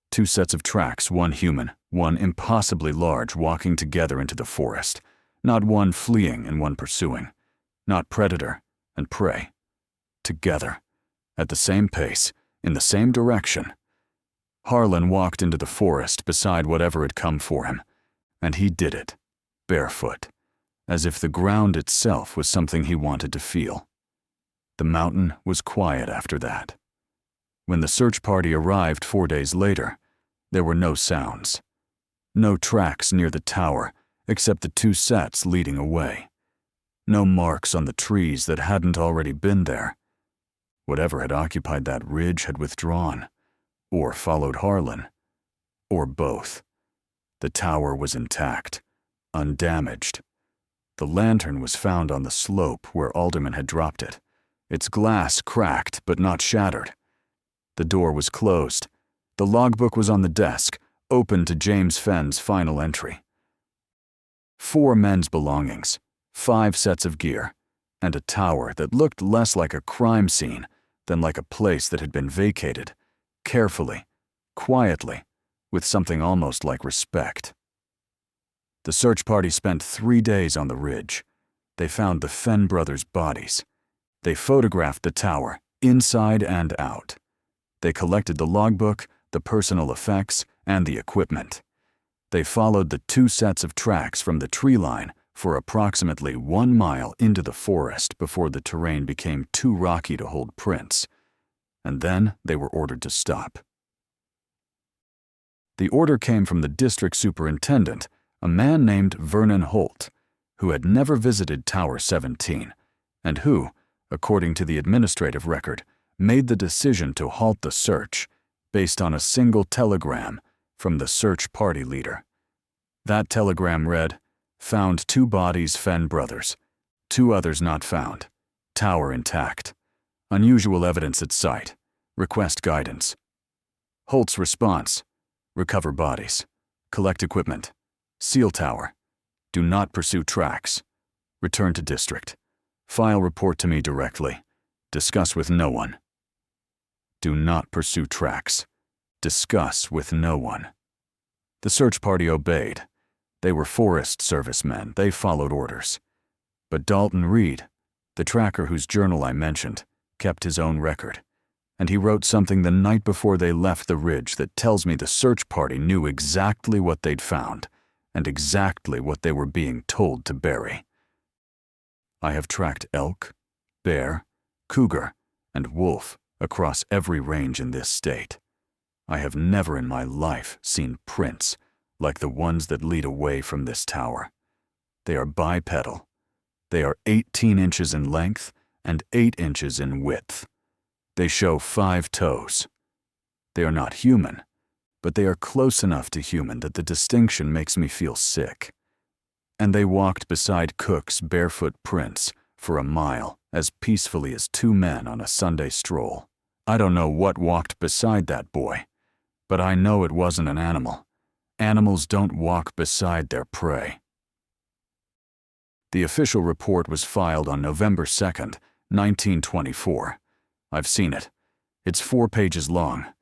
2 sets of tracks, one human, one impossibly large, walking together into the forest. Not one fleeing and one pursuing. Not predator and prey. Together. At the same pace, in the same direction. Harlan walked into the forest beside whatever had come for him, and he did it, barefoot, as if the ground itself was something he wanted to feel. The mountain was quiet after that. When the search party arrived 4 days later, there were no sounds. No tracks near the tower, except the 2 sets leading away. No marks on the trees that hadn't already been there. Whatever had occupied that ridge had withdrawn, or followed Harlan, or both. The tower was intact, undamaged, The lantern was found on the slope where Alderman had dropped it. Its glass cracked but not shattered. The door was closed. The logbook was on the desk, open to James Fenn's final entry. 4 men's belongings, 5 sets of gear, and a tower that looked less like a crime scene than like a place that had been vacated, carefully, quietly, with something almost like respect. The search party spent 3 days on the ridge. They found the Fenn brothers' bodies. They photographed the tower, inside and out. They collected the logbook, the personal effects, and the equipment. They followed the 2 sets of tracks from the tree line for approximately 1 mile into the forest before the terrain became too rocky to hold prints. And then they were ordered to stop. The order came from the district superintendent, a man named Vernon Holt, who had never visited Tower 17, and who, according to the administrative record, made the decision to halt the search based on a single telegram from the search party leader. That telegram read, "Found 2 bodies, Fenn brothers. 2 others not found. Tower intact. Unusual evidence at site. Request guidance." Holt's response: "Recover bodies. Collect equipment. Seal tower. Do not pursue tracks. Return to district. File report to me directly. Discuss with no one. Do not pursue tracks. Discuss with no one." The search party obeyed. They were Forest Service men. They followed orders. But Dalton Reed, the tracker whose journal I mentioned, kept his own record. And he wrote something the night before they left the ridge that tells me the search party knew exactly what they'd found and exactly what they were being told to bury. "I have tracked elk, bear, cougar, and wolf across every range in this state. I have never in my life seen prints like the ones that lead away from this tower. They are bipedal. They are 18 inches in length and 8 inches in width. They show 5 toes. They are not human, but they are close enough to human that the distinction makes me feel sick. And they walked beside Cook's barefoot prints for a mile as peacefully as 2 men on a Sunday stroll. I don't know what walked beside that boy, but I know it wasn't an animal. Animals don't walk beside their prey." The official report was filed on November 2nd, 1924. I've seen it. It's 4 pages long.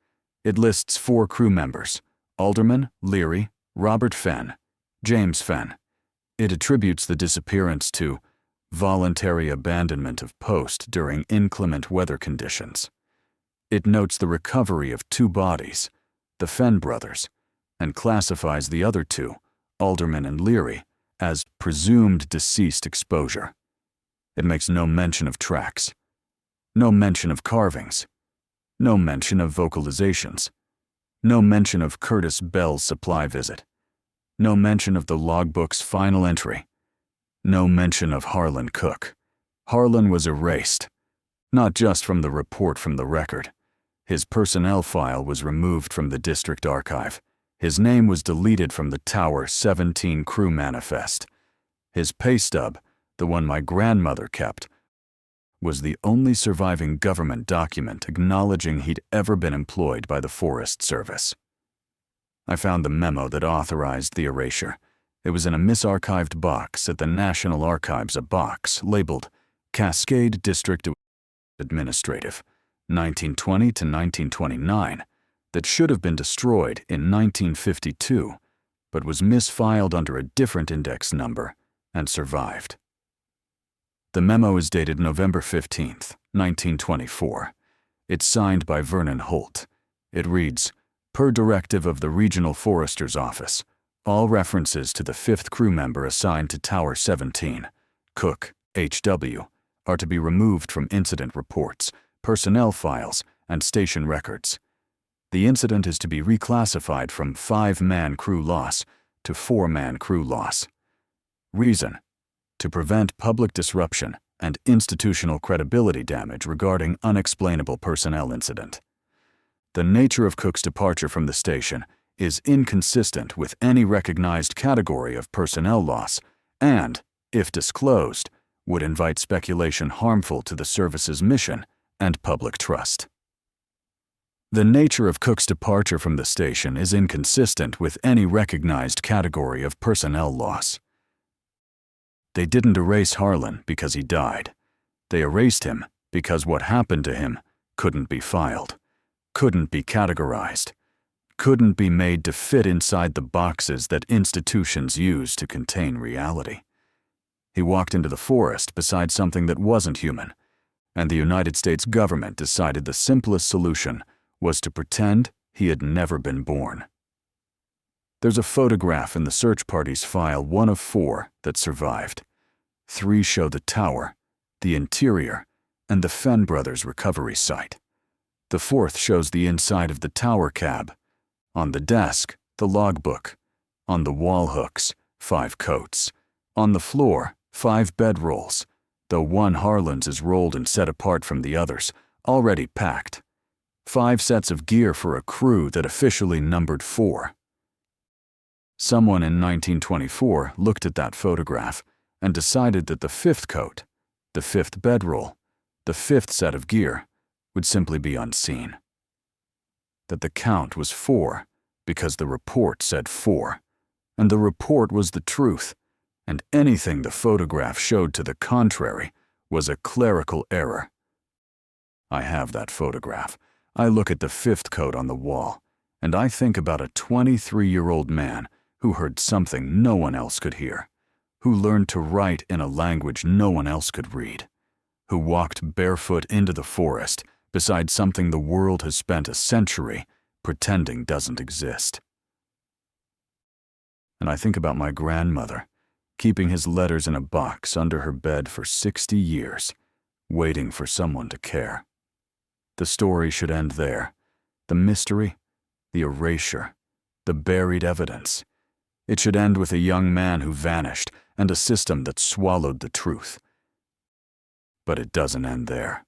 It lists 4 crew members: Alderman, Leary, Robert Fenn, James Fenn. It attributes the disappearance to voluntary abandonment of post during inclement weather conditions. It notes the recovery of 2 bodies, the Fenn brothers, and classifies the other 2, Alderman and Leary, as presumed deceased exposure. It makes no mention of tracks, no mention of carvings, no mention of vocalizations, no mention of Curtis Bell's supply visit, no mention of the logbook's final entry, no mention of Harlan Cook. Harlan was erased, not just from the report from the record. His personnel file was removed from the district archive. His name was deleted from the Tower 17 crew manifest. His pay stub, the one my grandmother kept, was the only surviving government document acknowledging he'd ever been employed by the Forest Service. I found the memo that authorized the erasure. It was in a misarchived box at the National Archives, a box labeled Cascade District Administrative, 1920 to 1929, that should have been destroyed in 1952, but was misfiled under a different index number and survived. The memo is dated November 15th, 1924. It's signed by Vernon Holt. It reads, "Per directive of the Regional Forester's Office, all references to the 5th crew member assigned to Tower 17, Cook, H.W., are to be removed from incident reports, personnel files, and station records. The incident is to be reclassified from 5-man crew loss to 4-man crew loss. Reason: to prevent public disruption and institutional credibility damage regarding unexplainable personnel incident. The nature of Cook's departure from the station is inconsistent with any recognized category of personnel loss and if disclosed, would invite speculation harmful to the service's mission and public trust. The nature of Cook's departure from the station is inconsistent with any recognized category of personnel loss. They didn't erase Harlan because he died. They erased him because what happened to him couldn't be filed, couldn't be categorized, couldn't be made to fit inside the boxes that institutions use to contain reality. He walked into the forest beside something that wasn't human, and the United States government decided the simplest solution was to pretend he had never been born. There's a photograph in the search party's file, one of 4 that survived. 3 show the tower, the interior, and the Fenn brothers' recovery site. The 4th shows the inside of the tower cab. On the desk, the logbook. On the wall hooks, 5 coats. On the floor, 5 bedrolls, though one Harlan's is rolled and set apart from the others, already packed. 5 sets of gear for a crew that officially numbered 4. Someone in 1924 looked at that photograph and decided that the 5th coat, the 5th bedroll, the 5th set of gear would simply be unseen. That the count was 4 because the report said 4, and the report was the truth, and anything the photograph showed to the contrary was a clerical error. I have that photograph. I look at the 5th coat on the wall, and I think about a 23-year-old man who heard something no one else could hear, who learned to write in a language no one else could read, who walked barefoot into the forest beside something the world has spent a century pretending doesn't exist. And I think about my grandmother, keeping his letters in a box under her bed for 60 years, waiting for someone to care. The story should end there. The mystery, the erasure, the buried evidence. It should end with a young man who vanished and a system that swallowed the truth. But it doesn't end there,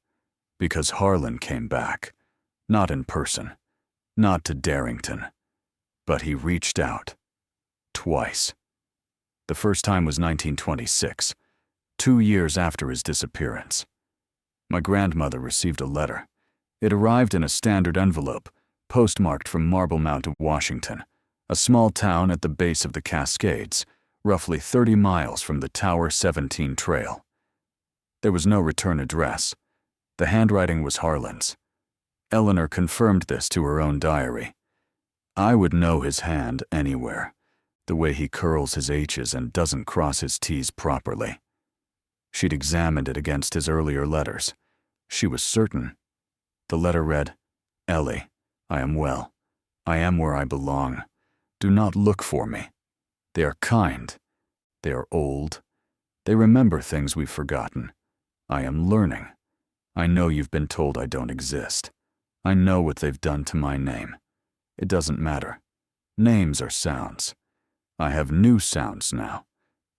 because Harlan came back, not in person, not to Darrington, but he reached out, twice. The first time was 1926, 2 years after his disappearance. My grandmother received a letter. It arrived in a standard envelope, postmarked from Marble Mount, Washington, a small town at the base of the Cascades, roughly 30 miles from the Tower 17 trail. There was no return address. The handwriting was Harlan's. Eleanor confirmed this to her own diary. I would know his hand anywhere, the way he curls his H's and doesn't cross his T's properly. She'd examined it against his earlier letters. She was certain. The letter read, "Ellie, I am well. I am where I belong. Do not look for me. They are kind. They are old. They remember things we've forgotten. I am learning. I know you've been told I don't exist. I know what they've done to my name. It doesn't matter. Names are sounds. I have new sounds now.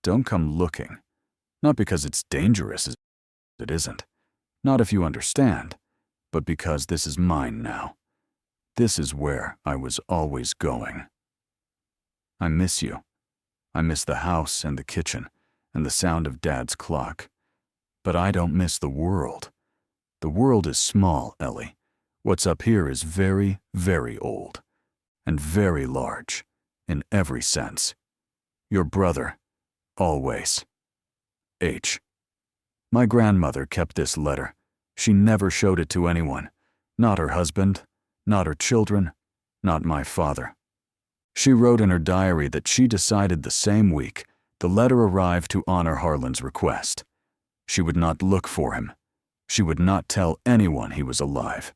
Don't come looking. Not because it's dangerous, it isn't. Not if you understand, but because this is mine now. This is where I was always going. I miss you. I miss the house and the kitchen and the sound of Dad's clock. But I don't miss the world. The world is small, Ellie. What's up here is very, very old and very large in every sense. Your brother, always. H. My grandmother kept this letter. She never showed it to anyone. Not her husband, not her children, not my father. She wrote in her diary that she decided the same week the letter arrived to honor Harlan's request. She would not look for him. She would not tell anyone he was alive.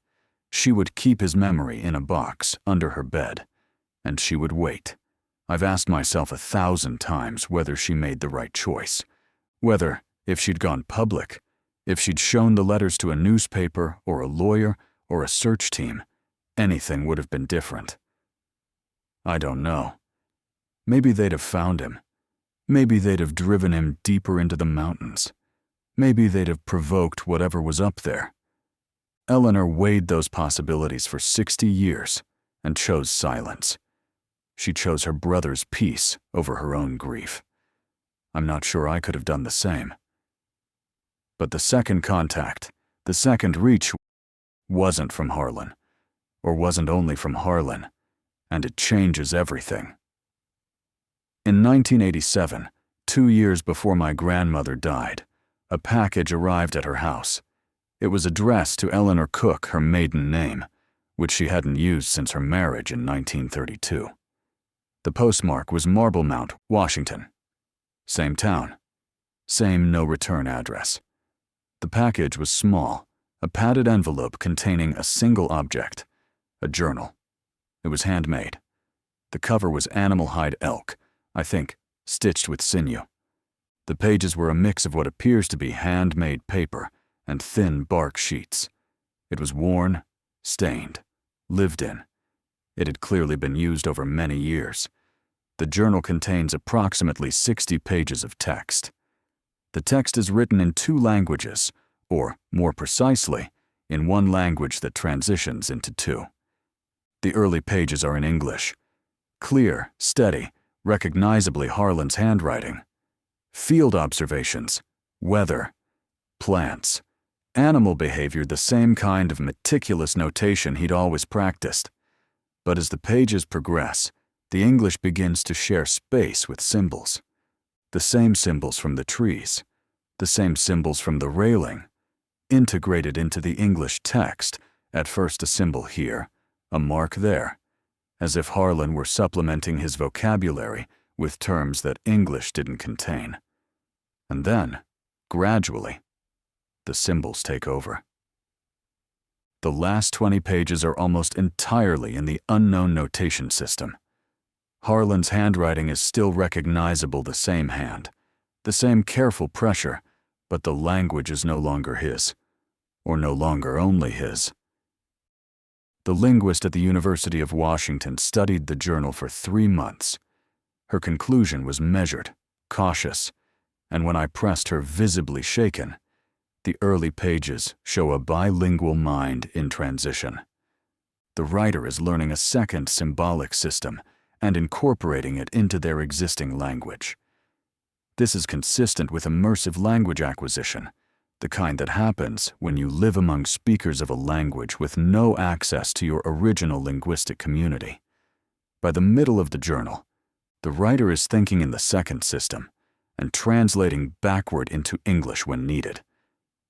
She would keep his memory in a box under her bed, and she would wait. I've asked myself 1,000 times whether she made the right choice. Whether, if she'd gone public, if she'd shown the letters to a newspaper or a lawyer or a search team, anything would have been different. I don't know. Maybe they'd have found him. Maybe they'd have driven him deeper into the mountains. Maybe they'd have provoked whatever was up there. Eleanor weighed those possibilities for 60 years and chose silence. She chose her brother's peace over her own grief. I'm not sure I could have done the same. But the second contact, the second reach, wasn't from Harlan, or wasn't only from Harlan, and it changes everything. In 1987, 2 years before my grandmother died, a package arrived at her house. It was addressed to Eleanor Cook, her maiden name, which she hadn't used since her marriage in 1932. The postmark was Marble Mount, Washington. Same town. Same no-return address. The package was small, a padded envelope containing a single object, a journal. It was handmade. The cover was animal hide elk, I think, stitched with sinew. The pages were a mix of what appears to be handmade paper and thin bark sheets. It was worn, stained, lived in. It had clearly been used over many years. The journal contains approximately 60 pages of text. The text is written in 2 languages, or, more precisely, in one language that transitions into 2. The early pages are in English. Clear, steady, recognizably Harlan's handwriting. Field observations, weather, plants, animal behavior, the same kind of meticulous notation he'd always practiced. But as the pages progress, the English begins to share space with symbols. The same symbols from the trees, the same symbols from the railing, integrated into the English text, at first a symbol here, a mark there, as if Harlan were supplementing his vocabulary with terms that English didn't contain. And then, gradually, the symbols take over. The last 20 pages are almost entirely in the unknown notation system. Harlan's handwriting is still recognizable, the same hand, the same careful pressure, but the language is no longer his, or no longer only his. The linguist at the University of Washington studied the journal for 3 months. Her conclusion was measured, cautious, and when I pressed her, visibly shaken, the early pages show a bilingual mind in transition. The writer is learning a second symbolic system and incorporating it into their existing language. This is consistent with immersive language acquisition, the kind that happens when you live among speakers of a language with no access to your original linguistic community. By the middle of the journal, the writer is thinking in the second system and translating backward into English when needed.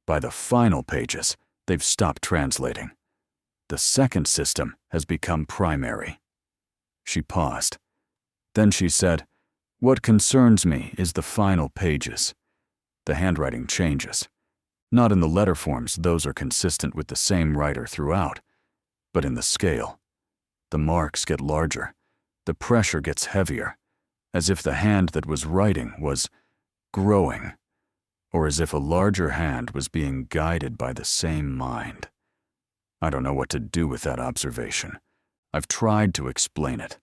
By the final pages, they've stopped translating. The second system has become primary. She paused. Then she said, "What concerns me is the final pages. The handwriting changes. Not in the letter forms, those are consistent with the same writer throughout, but in the scale. The marks get larger. The pressure gets heavier, as if the hand that was writing was growing, or as if a larger hand was being guided by the same mind." I don't know what to do with that observation. I've tried to explain it.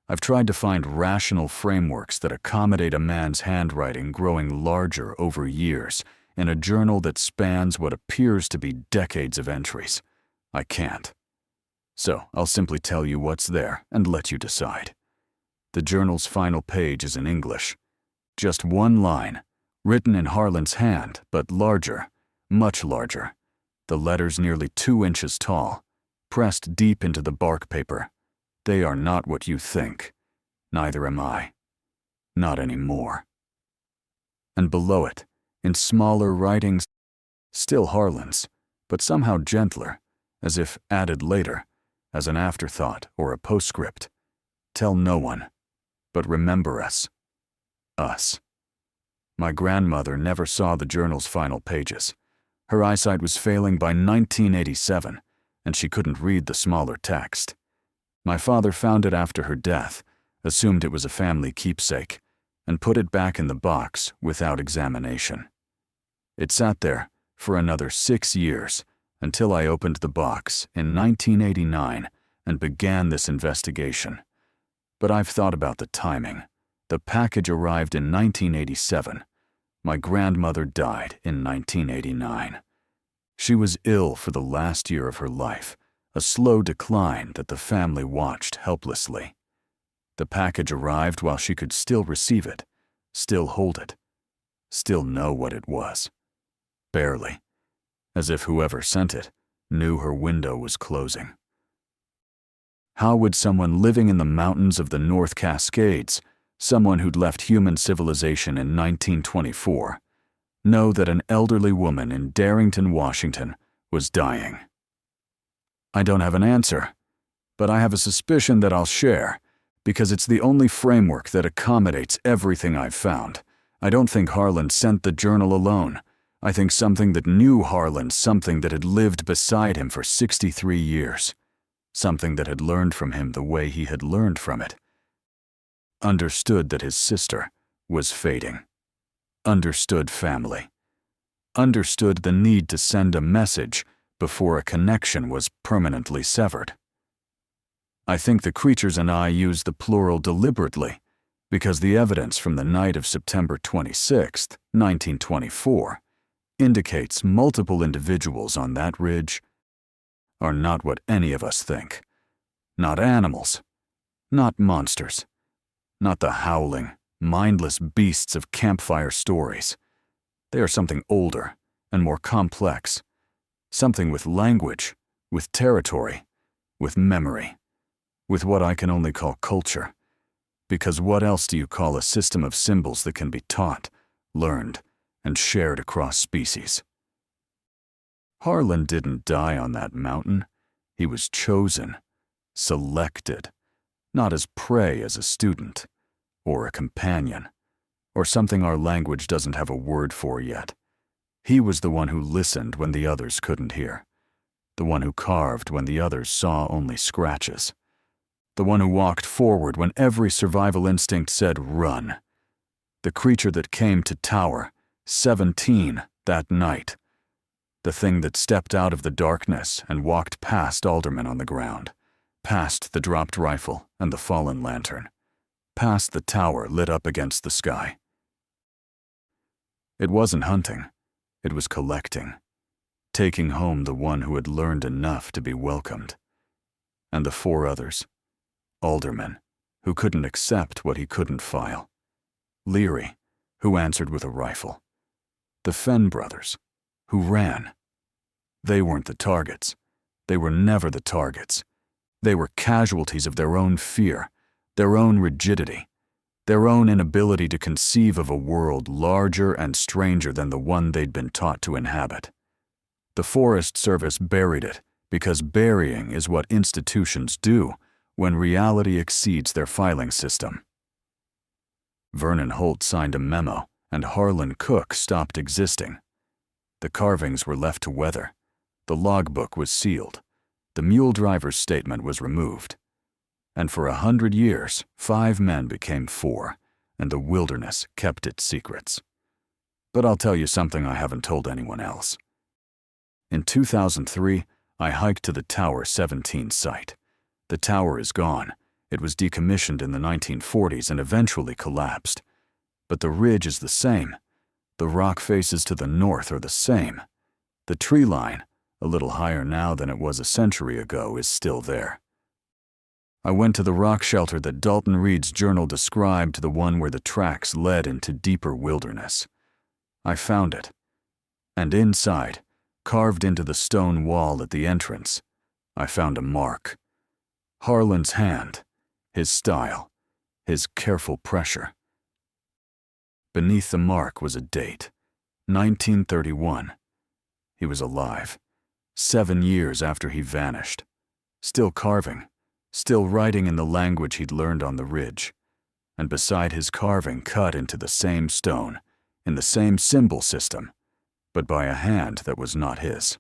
I've tried to find rational frameworks that accommodate a man's handwriting growing larger over years in a journal that spans what appears to be decades of entries. I can't. So I'll simply tell you what's there and let you decide. The journal's final page is in English. Just one line, written in Harlan's hand, but larger, much larger. The letters nearly 2 inches tall, pressed deep into the bark paper. They are not what you think. Neither am I. Not anymore. And below it, in smaller writings, still Harlan's, but somehow gentler, as if added later, as an afterthought or a postscript. Tell no one, but remember us. Us. My grandmother never saw the journal's final pages. Her eyesight was failing by 1987, and she couldn't read the smaller text. My father found it after her death, assumed it was a family keepsake, and put it back in the box without examination. It sat there for another 6 years until I opened the box in 1989 and began this investigation. But I've thought about the timing. The package arrived in 1987. My grandmother died in 1989. She was ill for the last year of her life, a slow decline that the family watched helplessly. The package arrived while she could still receive it, still hold it, still know what it was. Barely. As if whoever sent it knew her window was closing. How would someone living in the mountains of the North Cascades, someone who'd left human civilization in 1924, know that an elderly woman in Darrington, Washington, was dying? I don't have an answer, but I have a suspicion that I'll share, because it's the only framework that accommodates everything I've found. I don't think Harlan sent the journal alone. I think something that knew Harlan, something that had lived beside him for 63 years, something that had learned from him the way he had learned from it, understood that his sister was fading, understood family, understood the need to send a message before a connection was permanently severed. I think the creatures and I use the plural deliberately because the evidence from the night of September 26, 1924, indicates multiple individuals on that ridge are not what any of us think. Not animals, not monsters, not the howling, mindless beasts of campfire stories. They are something older and more complex, something with language, with territory, with memory, with what I can only call culture. Because what else do you call a system of symbols that can be taught, learned, and shared across species? Harlan didn't die on that mountain. He was chosen, selected, not as prey as a student, or a companion, or something our language doesn't have a word for yet. He was the one who listened when the others couldn't hear, the one who carved when the others saw only scratches, the one who walked forward when every survival instinct said run, the creature that came to Tower 17 that night, the thing that stepped out of the darkness and walked past Alderman on the ground, past the dropped rifle and the fallen lantern, past the tower lit up against the sky. It wasn't hunting, it was collecting, taking home the one who had learned enough to be welcomed. And the four others, Alderman, who couldn't accept what he couldn't file, Leary, who answered with a rifle, the Fenn brothers, who ran. They weren't the targets. They were never the targets. They were casualties of their own fear, their own rigidity, their own inability to conceive of a world larger and stranger than the one they'd been taught to inhabit. The Forest Service buried it because burying is what institutions do when reality exceeds their filing system. Vernon Holt signed a memo, and Harlan Cook stopped existing. The carvings were left to weather. The logbook was sealed. The mule driver's statement was removed. And for 100 years, 5 men became 4, and the wilderness kept its secrets. But I'll tell you something I haven't told anyone else. In 2003, I hiked to the Tower 17 site. The tower is gone. It was decommissioned in the 1940s and eventually collapsed. But the ridge is the same. The rock faces to the north are the same. The tree line, a little higher now than it was a century ago, is still there. I went to the rock shelter that Dalton Reed's journal described, the one where the tracks led into deeper wilderness. I found it. And inside, carved into the stone wall at the entrance, I found a mark. Harlan's hand, his style, his careful pressure. Beneath the mark was a date, 1931. He was alive, 7 years after he vanished, still carving, still writing in the language he'd learned on the ridge, and beside his carving cut into the same stone, in the same symbol system, but by a hand that was not his,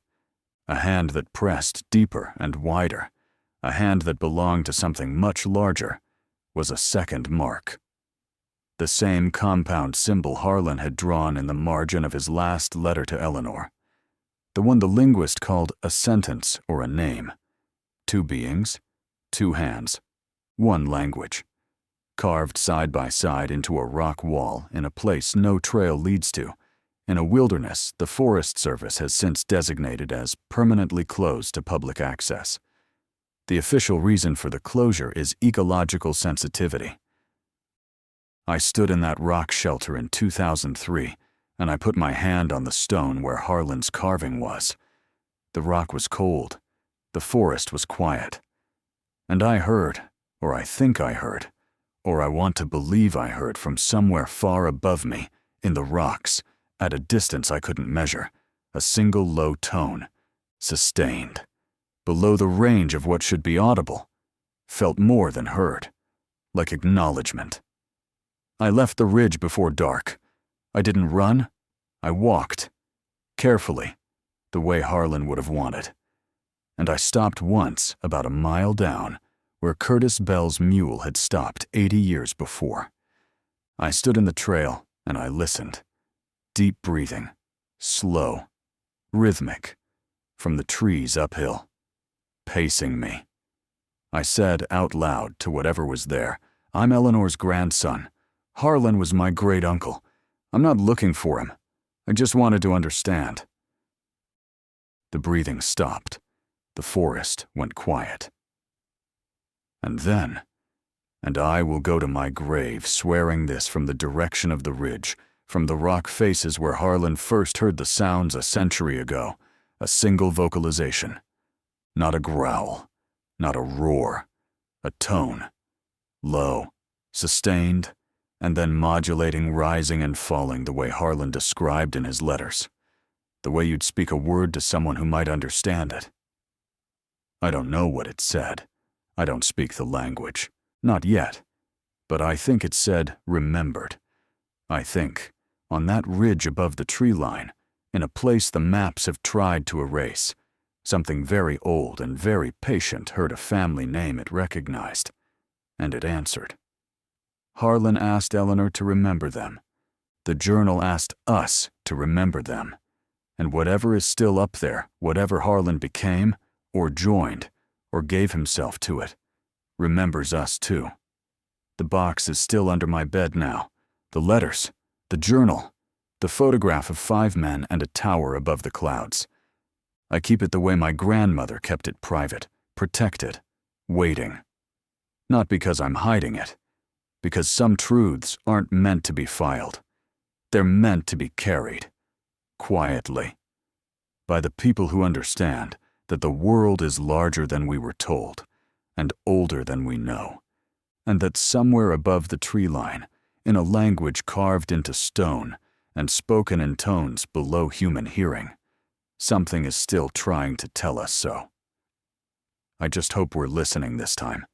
a hand that pressed deeper and wider, a hand that belonged to something much larger, was a second mark. The same compound symbol Harlan had drawn in the margin of his last letter to Eleanor, the one the linguist called a sentence or a name. 2 beings, 2 hands, 1 language, carved side by side into a rock wall in a place no trail leads to, in a wilderness the Forest Service has since designated as permanently closed to public access. The official reason for the closure is ecological sensitivity. I stood in that rock shelter in 2003 and I put my hand on the stone where Harlan's carving was. The rock was cold. The forest was quiet. And I heard, or I think I heard, or I want to believe I heard from somewhere far above me, in the rocks, at a distance I couldn't measure, a single low tone, sustained, below the range of what should be audible, felt more than heard, like acknowledgement. I left the ridge before dark. I didn't run. I walked, carefully, the way Harlan would have wanted. And I stopped once, about a mile down, where Curtis Bell's mule had stopped 80 years before. I stood in the trail, and I listened. Deep breathing, slow, rhythmic, from the trees uphill, pacing me. I said out loud to whatever was there, "I'm Eleanor's grandson. Harlan was my great-uncle. I'm not looking for him. I just wanted to understand." The breathing stopped. The forest went quiet. And then, and I will go to my grave swearing this from the direction of the ridge, from the rock faces where Harlan first heard the sounds a century ago, a single vocalization. Not a growl, not a roar, a tone, low, sustained, and then modulating, rising and falling the way Harlan described in his letters, the way you'd speak a word to someone who might understand it. I don't know what it said. I don't speak the language. Not yet. But I think it said remembered. I think, on that ridge above the tree line, in a place the maps have tried to erase, something very old and very patient heard a family name it recognized, and it answered. Harlan asked Eleanor to remember them. The journal asked us to remember them. And whatever is still up there, whatever Harlan became, or joined, or gave himself to it, remembers us too. The box is still under my bed now. The letters, the journal, the photograph of 5 men and a tower above the clouds. I keep it the way my grandmother kept it, private, protected, waiting. Not because I'm hiding it, because some truths aren't meant to be filed. They're meant to be carried, quietly, by the people who understand that the world is larger than we were told, and older than we know, and that somewhere above the tree line, in a language carved into stone and spoken in tones below human hearing, something is still trying to tell us so. I just hope we're listening this time.